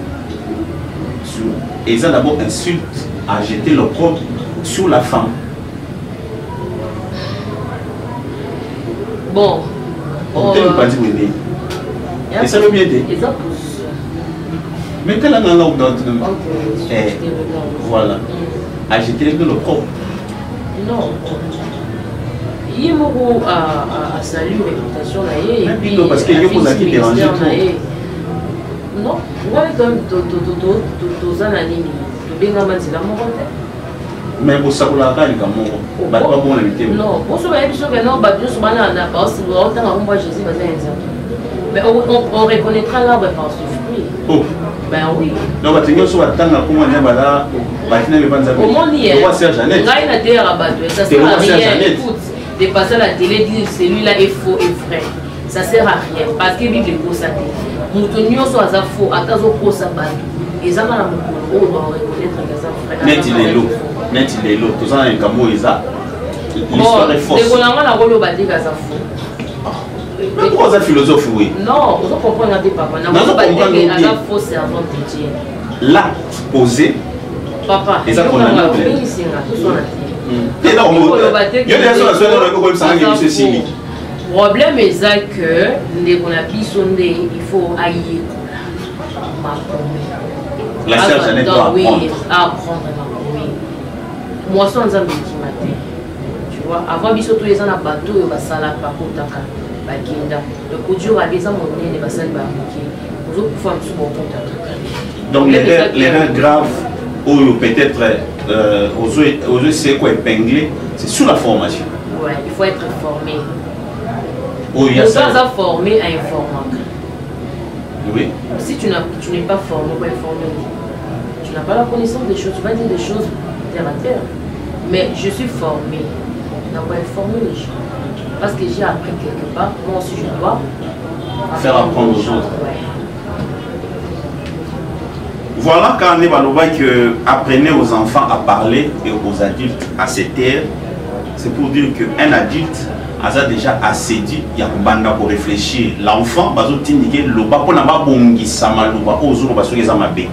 ils ont d'abord insulte à jeter le corps sur la femme. Bon. On ne pas dire oui. Et ça veut bien dire. Mais quelle année on voilà. À jeter le corps. Non. Il y a beaucoup à saluer réputation là. Et puis parce qu'il y a beaucoup qui dérangent. Non, moi comme tous en anime, tu bien comment c'est la morale. Mais pour ça, vous l'avez dit comment? Pas bon l'invité. Non, pour ça, il faut que non, bah bien souvent là, on a pas. Si vous entendez un bon Jésus, bah c'est exemple. Mais on reconnaîtra l'arbre par ses fruits. Oh. Ben oui. Donc, bah tu sur la table, comment dire, bah là, bah tu n'es pas de comment dire? On va faire Jeannette. On a une terre à battre. Ça sert à rien. Écoute, de passer à la télé, dire celui-là est faux et vrai. Ça sert à rien parce que Bible est constaté. Moutonio soit à faux, à cause au ça battu. Et ça m'a on doit reconnaître que ça frère. Net il est lourd. Net il est lourd. Tout ça un camo isa. L'histoire est fausse. Les Rolanda la rolo battu que ça faux. Mais pourquoi ça philosophe oui? Non, on comprend un des papas. Non, on battu que ça faux servant de Dieu. Là posé. Papa. Et ça qu'on a mis ici là, tout ça là. Et non, il y a des choses à faire dans ceci. Le problème est que il faut haïr la sœur Jeannette doit apprendre. Moi, sans un petit matin. Tu vois, avant, bisoto les gens à bateau, ils vont s'aller par contre. Le coup dur à des amants, ils vont s'aller par contre. Nous autres, faut un petit bon contact. Donc, l'erreur grave, ou peut-être aux yeux, c'est quoi épingler, c'est sous la formation. Ouais, il faut être formé. Oh, il y a ça. Nous sommes formés à informer. Oui. Si tu n'es pas formé, pas informé, tu n'as pas la connaissance des choses, tu vas dire des choses terre à terre. Mais je suis formé, je n'ai pas informé les gens. Parce que j'ai appris quelque part, moi aussi je dois faire apprendre aux autres. Ouais. Voilà quand on est à que apprenez aux enfants à parler et aux adultes à se taire. C'est pour dire qu'un adulte a déjà assez dit, il y a un pour réfléchir. L'enfant va indiquer le bas pour n'a pas bon qui s'ama le bas aux autres parce que les amabé.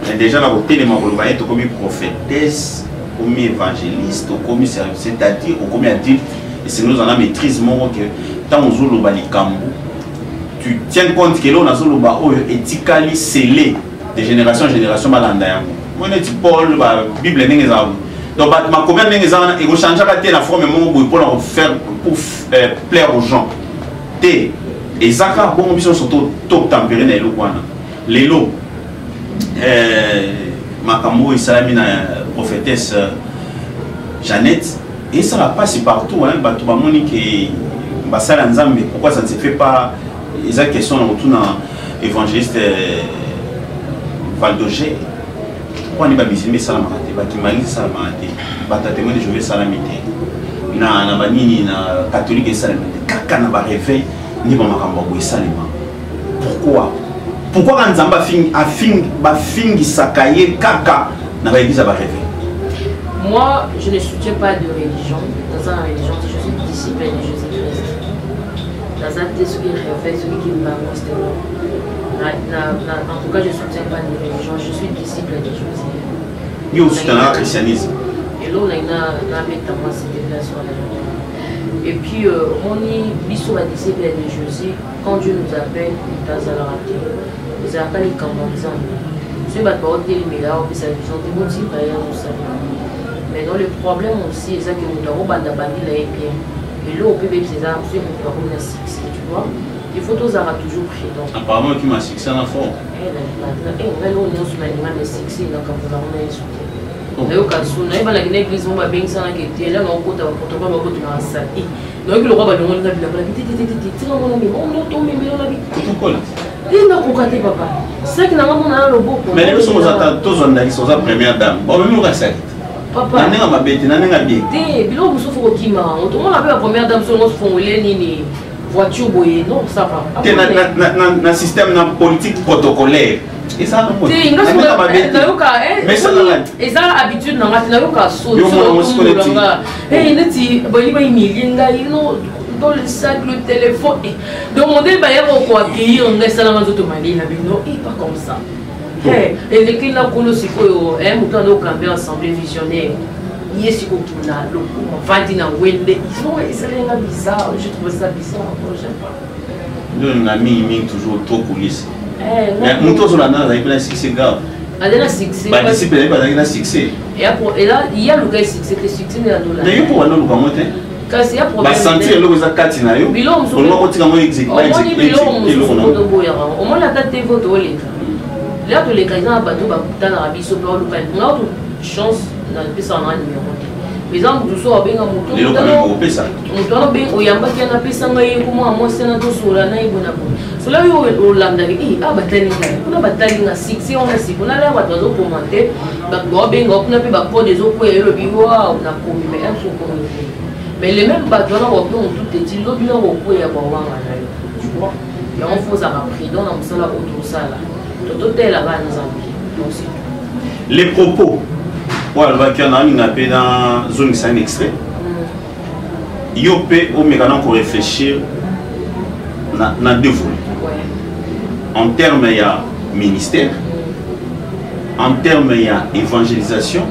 Mais déjà là au téléma vous voyez comme prophétesse, comme évangéliste, comme c'est-à-dire comme adulte et c'est nous en a maîtrise mon que tant aux autres le bas tu tiens compte que là on a le bas éthiquement scellé de génération en génération malanda. Moi je dis Paul la Bible n'est pas. Donc, ma combien de gens et vous changez la forme pour faire pour plaire aux gens. Et ça bon mission surtout top tempéré dans le coin. Les lots. Ma camo et salamina prophétesse Jeannette et ça va passer partout hein bah tout le monde qui bah ça l'ensemble pourquoi ça ne se fait pas les questions autour dans évangéliste Valdogé. On n'est pas mis salamate, bah qui malise salamate, bah t'as témoin de jouer salamité. Na banini na catholique et salamate. Kaka na ba réveil ni ba makambo boy salima. Pourquoi quand Nzamba fingi sakaye kaka na ba église ba réveil? Moi, je ne soutiens pas de religion. Dans une religion, je suis disciple de Jésus-Christ. Dans un texte qui réveille celui qui me va montrer. En tout cas, je ne soutiens pas de religion, je suis disciple de Jésus. Il y a aussi un christianisme. Et là, on a une sur la. Et puis, on est bisous à disciple de Jésus. Quand Dieu nous appelle, dans la raté, nous appelle les Cambodgiens. Je ne sais pas si mais là, on peut s'amuser des motifs mais dans le problème aussi, c'est que nous avons bandabandi là et bien. Et là, on peut même ces armes, c'est nous avons un succès, tu vois. Les photos aura toujours pris donc. Apparemment qui m'a succès en fond. On a sur l'animal de succès donc on va remettre sur terre. Là au cas où on a une église on va bien ça là qui était là on compte pour toi on va dans ça. Donc le roi va demander la vie tu on a tombé mais on a vie. Tout colle. Il n'a pas compté papa. C'est que nous avons un robot. Mais nous sommes tous en Haïti, sommes la première dame. Bon même nous ça. Papa. Nanga mabete nanga bien. Bilo musufu ko kima. On tout le monde avait la première dame sur notre fond nini. Voiture boyée, non, ça va. Dans le système politique protocolaire, Et ça, non. Mais ça, et ça, habitude, dans le sac, le téléphone. Demandez quoi accueillir, on reste dans notre manie, la non, et pas comme ça. Et les clients là, on sait quoi, un mouton au campé assemblée visionnaire. Yes, on va dire c'est bizarre, je trouve ça bizarre, j'aime pas. Nous, on a mis toujours trop coulisses. Mais mouton sur la nana, il y a un succès grave. Il y a un succès. Bah, d'ici, il y a un succès. Et là, il y a le gars succès, le succès de la dollar. Mais il faut aller au Cameroun. Quand il y a problème. Bah, sentir le gars quatre naïo. Bilon, on va exécuter. Au moins, la date est votre olé. Là, tous les cas, ils ont un bateau, dans l'Arabie, sur le plan local. On a autre chance, dans le pays, ça en a un numéro. Par exemple, tu sois bien à mon tour. Les locaux ont fait ça. On doit bien, on y a pas qui a appelé ça, mais comment moi, c'est un dossier, on a un bon apport. Cela, on l'a dit, ah, bataille, on a bataille, on a six, on a six, on a l'air de commenter. On a bien, on a pu pour des autres, et le bureau, on a commis, mais elles sont commis. Mais les mêmes bateaux, on a tout petit, l'autre, on a beaucoup, il y a pas tu vois. Et on faut ça appris, donc on s'en a autour ça là. Tout est là-bas, nous avons. Les propos. Voilà, il y a dans zone c'est un extrait. Il y a au mécanisme pour réfléchir dans deux volets. En termes, il y a ministère. En termes, il y a évangélisation.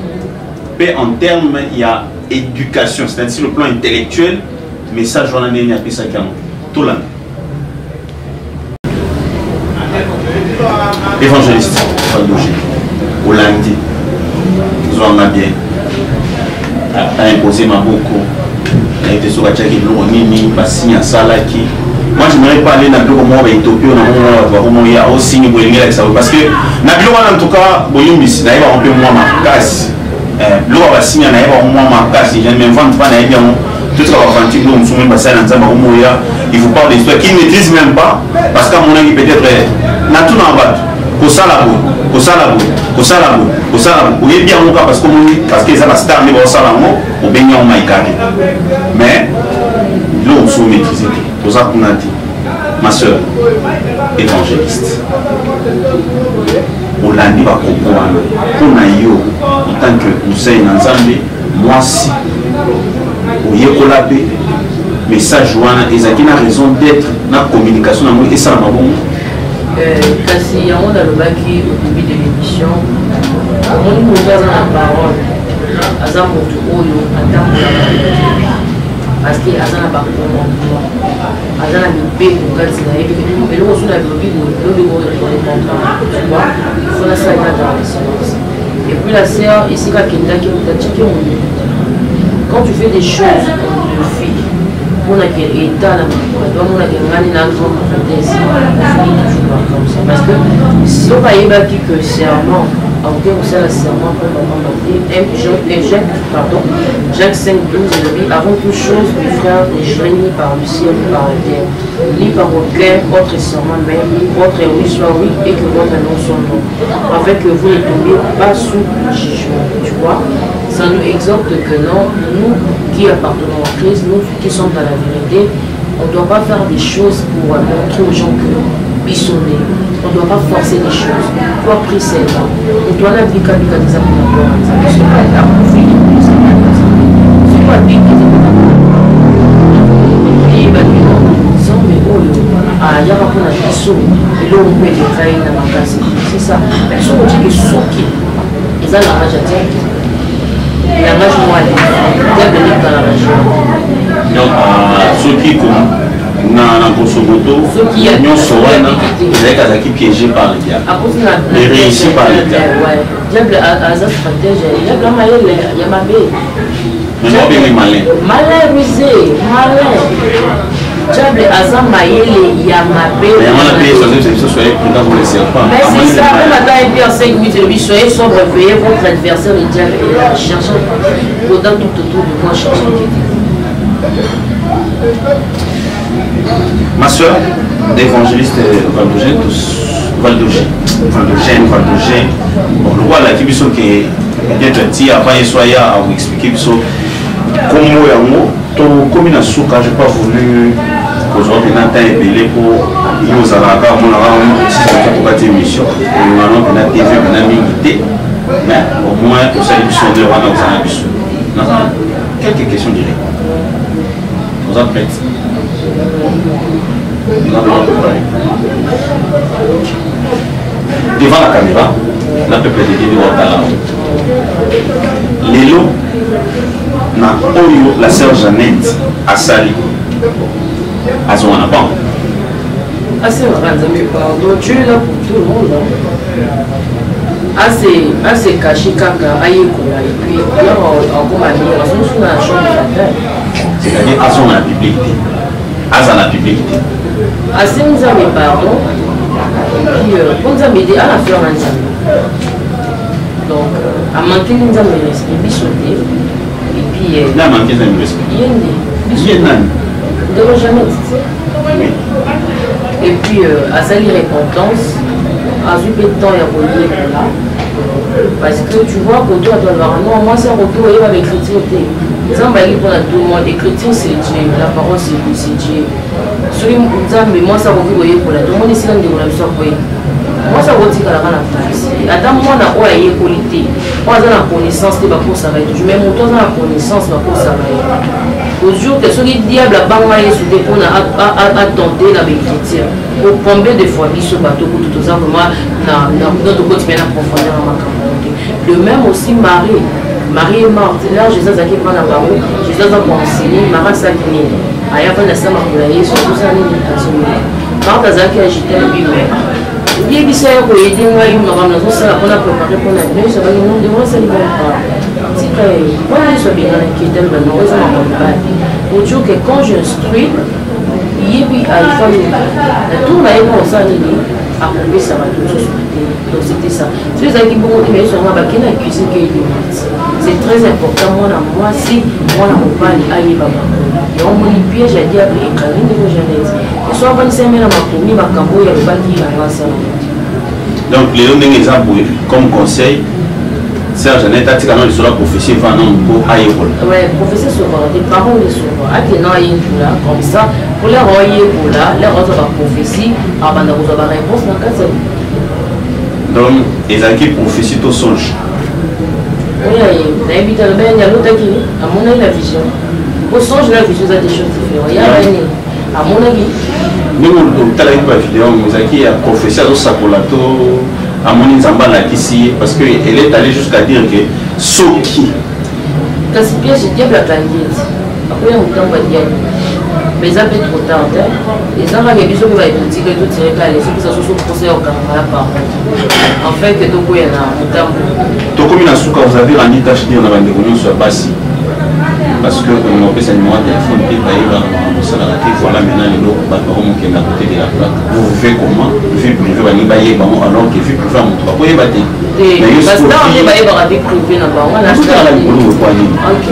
Et en termes, il y a éducation. C'est-à-dire sur le plan intellectuel, message on a mis à ça tout là. Évangéliste, Hollandi. On a bien imposé ma beaucoup. Il a été sur la tchèque, il a signé à Salaki. Moi, je n'aimerais pas aller dans le moment où Éthiopie, il y a aussi une bonne parce que, en tout cas, Boyumbis, il y a un peu moins ma casse. L'eau va signer, il y a moins ma casse. Je ne m'invente pas, il y a tout ce qu'on va faire, il faut parler d'histoire qu'il ne maîtrise même pas, parce qu'à mon avis, peut-être, n'a tout dans la bas. Au salabo, oui bien mon cas parce que ça va se terminer au salamo, au baigner en maïkari. Mais l'eau on se maîtrise. Pour ça qu'on a dit, ma soeur, évangéliste. Au lundi va comprendre. Pour naïo, en tant que conseil d'ensemble, moi si, au yékolabé, message ouana, et ça qui a raison d'être dans la communication, et ça va bon. Kasi on a le bac au début de l'émission, on nous a la parole à ça pour tout oyo parce que à ça n'a pas comment à ça n'a pas payé pour quand c'est là et le on a le but de contrat tu vois il faut la salle dans les séances et puis la sœur ici quand quelqu'un qui nous a checké quand tu fais des choses de filles on a quel état là on a quel gagné la grande comme ça parce que si on va y avoir que serment en tout cas c'est le serment pour Jacques 5:12 avant toute chose mes frères ne joignez par le ciel et par la terre ni par aucun autre serment mais votre oui soit oui et que votre nom soit non afin que vous ne tombiez pas sous le jugement tu vois ça nous exhorte que non nous qui appartenons à Christ nous qui sommes dans la vérité on ne doit pas faire des choses pour montrer aux gens que bisonner. On ne doit pas forcer des choses. Il faut apprécier ça. On doit l'appliquer à des applications. Ça ne se pas approfondir. C'est pas appliquer des applications. Et bien, sans mes mots, il y a un peu de biseau. Et là, on peut les créer dans la classe. C'est ça. Mais si on dit que ceux qui ont la rage à dire, il y a un rage moral. Il y a des dans la région. Donc, ceux qui na grosso modo, nous sommes piégés par le diable. Mais réussis par le diable. Diable a sa stratégie. Il y a quand même il y a ma belle. Mais non, bien malin. Malin, rusé, malin. Diable a sa maïle, il y a ma belle. Mais on a payé ça, soyez prudent pour les serpents. Mais c'est ça, même attends, et puis en 5 minutes, lui, soyez sobre, veillez votre adversaire, le diable est là, cherchez. Pendant tout autour de moi, cherchez. Ma soeur, l'évangéliste Valdogène, bon, le roi là qui dit que bien petit avant il soit là à vous expliquer comment il y a un mot, comme il a souka, j'ai pas voulu que je revienne en temps ébélé pour nous allons si émission, nous allons la TV, mais au moins, vous savez, quelques questions directes. Vous êtes prêts? Nous allons préparer. Devant la caméra, la peuple de Dieu doit Lélo, la sœur Jeannette a sali. À son enfant. C'est vrai, Dieu est là pour tout le monde. Assez caché caca, et puis encore ma vie, la chambre. C'est-à-dire à son publicité. À la publicité. Assez nous avons pardon. Et puis, on nous a aidé à la fleur ensemble. Donc, à manquer nous avons respect, bichoté. Et puis, là, manquer nous avons respect. Il y a jamais. Et puis, à sa récompense, à ce peu de temps, il y a relié là. Parce que tu vois, quand tu dois avoir un nom, moi, c'est un retour avec l'écriture. Les gens vont pour tout le monde. L'écriture, c'est Dieu. La parole, c'est Dieu. Celui mais moi, ça va vous voyez pour la tout le monde ici, on dit moi, ça va dire que la France. Attends, moi, on a qualité. Moi, on a la connaissance, c'est pas pour ça. Je mets mon temps dans la connaissance, c'est pas pour ça. Aujourd'hui, que ce qui diable a bangé sur des points à tenter la l'écriture. Pour combien de fois, il se bateau pour tout ça, vraiment, notre quotidien à profondeur à ma communauté. Le même aussi, Marie. Marie est morte. Là, Jésus a qui prend la parole. Jésus a enseigné. Marie a salé. Aya va nasa makulaye surtout ça ni azumi. Quand azaki agité le bimé. Il bisa ya ko aider moi une maman dans ça on a préparé pour la nuit ça va nous devant ça lui pas. C'est que moi je suis bien inquiété maintenant ça m'a pas. Pour dire que quand j'instruis yebi alpha la tour là est comme ça ni à couper ça va tout se donc c'était ça. C'est ça qui beaucoup mais sur ma baquine la cuisine qui est c'est très important moi si moi la pas aïe baba. Et on me dit piège à dire que les carines de Jeannette. Ils sont venus s'aimer dans ma commune, ma cambo, il y a pas qui la race. Donc, les hommes des aboués, comme conseil, Sœur Jeannette a dit que nous sommes prophétie pendant pour Aïeul. Oui, prophétie souvent, des parents de souvent. À qui n'a rien là, comme ça, pour les royer pour là, les autres va prophétie, avant de vous avoir réponse dans le cas. Donc, les acquis prophétie au songe. Oui, il y a l'autre qui, à mon avis, la vision. Au songe, la vision a des choses différentes. Il y a rien. À mon avis. Nous, nous avons une vidéo, nous avons prophétie à Sakolato, à mon Nzambala ici, parce qu'elle est allée jusqu'à dire que Soki. Quand c'est bien, j'ai dit à la planète. Après, on tombe à dire. Mais ça fait trop tard. Les gens qui ont besoin de la politique, ils ont tiré par les autres, ils sont procès au Canada par en fait, c'est tout pour y en a un temps. Donc, comme il a vous avez rendu tâche de dire dans la réunion sur Bassi. Parce que on a fait un numéro de téléphone qui va voilà maintenant les lots qui est à côté de la plaque. Vous faites comment? Vie privée, alors que vie privée, on ne peut pas battre. Parce que là, on est dans la vie privée là-bas. On a la boulot.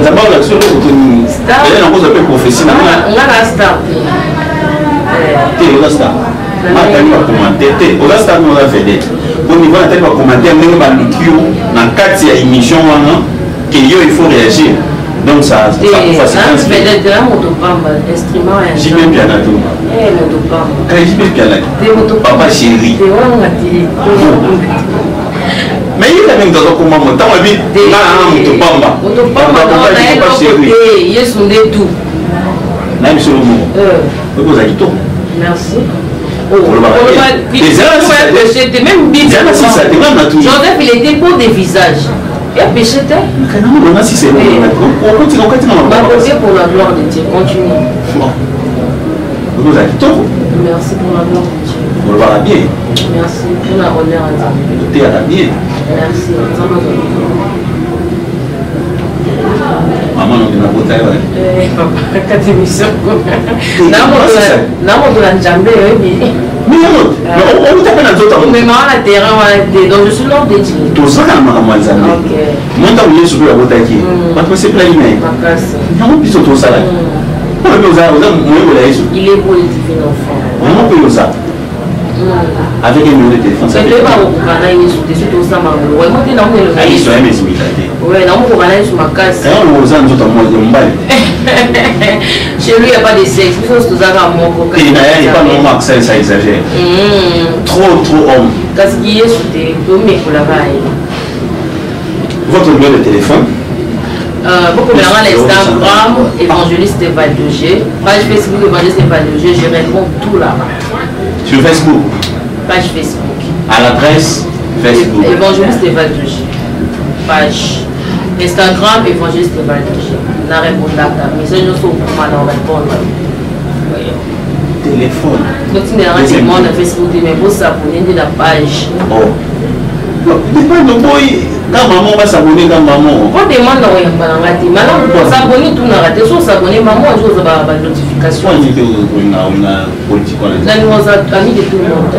D'abord, la seule chose elle est en cause de prophétie. On a la star. On a star. On a commenté. On a star, on a fait. Au niveau de la commentaire, même dans le cadre de l'émission, il faut réagir. Donc ça facilite. Peut-être là, mon instrument. J'y vais bien à tout. J'y vais bien à tout. Papa chéri. Mais il y a même dans le comment mon temps, il y a un motopamba. Papa chéri. Il est sondé tout. Même sur le mot. Vous avez tout. Merci. C'était même bien. Joseph, il était beau des visages. Et péché t'es. On a si c'est bon. On continue, on continue. Pour la gloire de Dieu, continue. Vous avez tout. Merci pour la gloire de Dieu. Vous le voyez bien. Merci pour la honneur à Dieu. Tout est à la bien. Merci. Maman, on a beau taille. Papa, quatre émissions. Namo de la Djambé, oui. Mais on tape dans d'autres. Mais moi, la terrain, donc je suis l'homme de Dieu. Tout ça, quand même, moi, j'en ai. Mon temps, il est sur la bouteille. Parce que c'est plein de mains. Non, puis surtout ça. Il est beau, le divin enfant. On peut ça. Avec un numéro de téléphone. C'est pas au Canada, il est sur tout ça. Ils sont aimés, Ouais, non, on va aller sur ma casse. Chez lui, il n'y a pas de sexe. Il faut se faire un mot. Il n'y a pas de moment que ça exagère. Trop homme. Qu'est-ce qui est sur tes domaines pour la vaille? Votre numéro de téléphone? Beaucoup de l'Instagram, évangéliste Valdogé. Page Facebook, évangéliste Valdogé. Je réponds tout là-bas. Sur Facebook? Page Facebook. À l'adresse Facebook? Évangéliste Valdogé. Page Instagram, évangéliste Valdogé. La réponse là, mais c'est juste pour moi d'en répondre. Téléphone. Continuez à répondre à Facebook, mais pour s'abonner de la page. Oh. Dépend de moi. Quand maman va s'abonner, quand maman. On demande à rater. Maintenant, pour s'abonner, tout n'a raté. Si on s'abonne, maman, on a une notification. On a politique. Là, nous avons amis de tout le monde.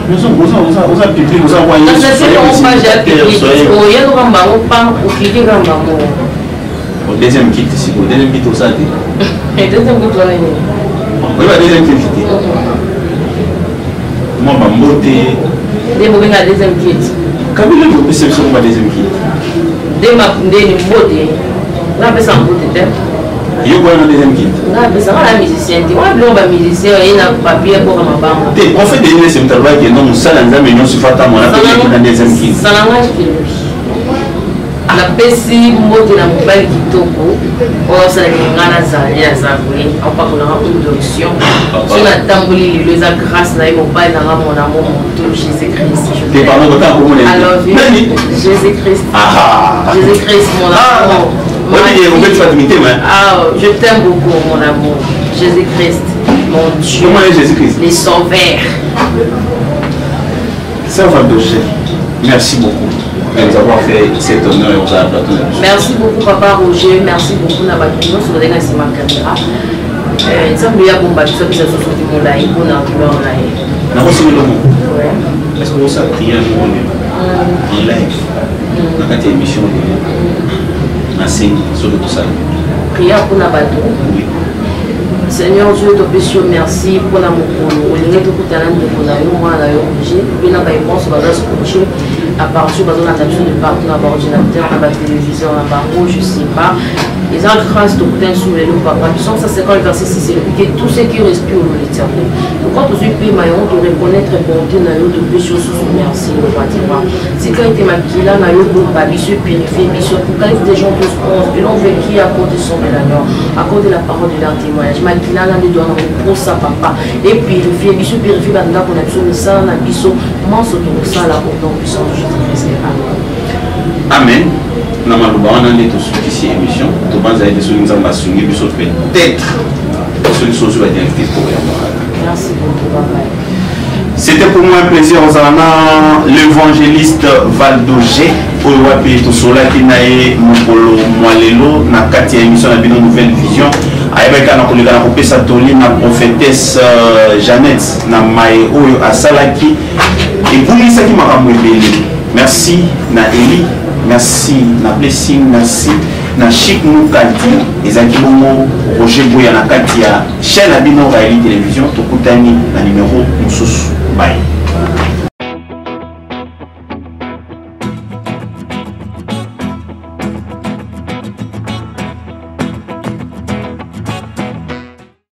Nous avons publié, nous avons envoyé. Dans cette page, j'ai publié. Il y a un maman, pas pour cliquer dans maman. Au deuxième kit, ici, au deuxième kit, au sade. Et deuxième kit, on a une. Oui, la deuxième kit. Moi, ma moté. Dès que la deuxième kit. Quand il y a une perception de la deuxième kit. Dès ma moté. Là, on peut s'en foutre. Il y a quoi dans la deuxième kit? Là, on peut s'en foutre. Musicien. Tu vois, on va musicien, il y a un papier pour ma banque. En fait, des gens qui travaillent, qui ont un salaire, mais ils ont suffisamment de temps. On a des deuxième kit. Ça n'a la pesi moto na mobali kitoko osalaka na zali ya zabuli apakolaka introduction so natamboli lelo eza grâce na ye mobali nanga mona mo moto Jésus Christ. Alors Jésus Christ. Jésus Christ mon amour. Je t'aime beaucoup mon amour. Jésus Christ mon Dieu. Comment est Jésus Christ? Les sauveurs. Ça va docher. Merci beaucoup de nous avoir fait cet honneur et vous avoir plateau. Merci beaucoup Papa Roger, merci beaucoup Nabatino sur la caméra. Ça me dit à bon bâtiment que ça se trouve dans la live, on a tout en live. Est-ce que vous savez prier en live dans cette émission de sur le tout ça? Prière pour Nabato. Oui. Seigneur Dieu, te péché, merci pour l'amour pour nous. On est tout le temps pour nous, moi, on a obligé. Puis, on a une réponse, on va se coucher. À partir de l'attention de partout, on a ordinateur, on a télévision, on a je ne sais pas. Les gens grâce de couteau sous les loups, papa. Puis, 150 verset 6, c'est que tous ceux qui respirent au l'éternel. Donc, quand tu es payé, maillon, de reconnaître et bonté, on a eu de péché, sous merci, le roi d'Ivoire. C'est quand il était maquillé, on a eu de babisseux, purifié, mission, pour quand des gens plus 11, et l'on veut qui à côté de son mélaneur, à côté de la parole de leur témoignage. Il a des doigts pour ça, papa. Et purifier, biso purifier, on a besoin de ça, on a besoin de ça, là, au nom puissant de Jésus-Christ. Amen. On a tout ici émission. Tout le monde a été sur une zambassouni, peut-être sur une chose directrice pour merci beaucoup, papa. C'était pour moi un plaisir aux amants, l'évangéliste Valdogé, pour le wapi tout cela qui n'a eu Mokolo Moalelo, na kati émission na bino nouvelle vision. Ayebeka na koleka na kopesa toli na prophétesse Jeannette na mai oyo asalaki ebulisaki makambo ebele. Merci na Eli, merci na Blessing, merci na Chic Mukadi ezaki bongo Roger Boya na kati ya chaîne na bino Raeli Télévision tokutani na numéro mususu. Bye.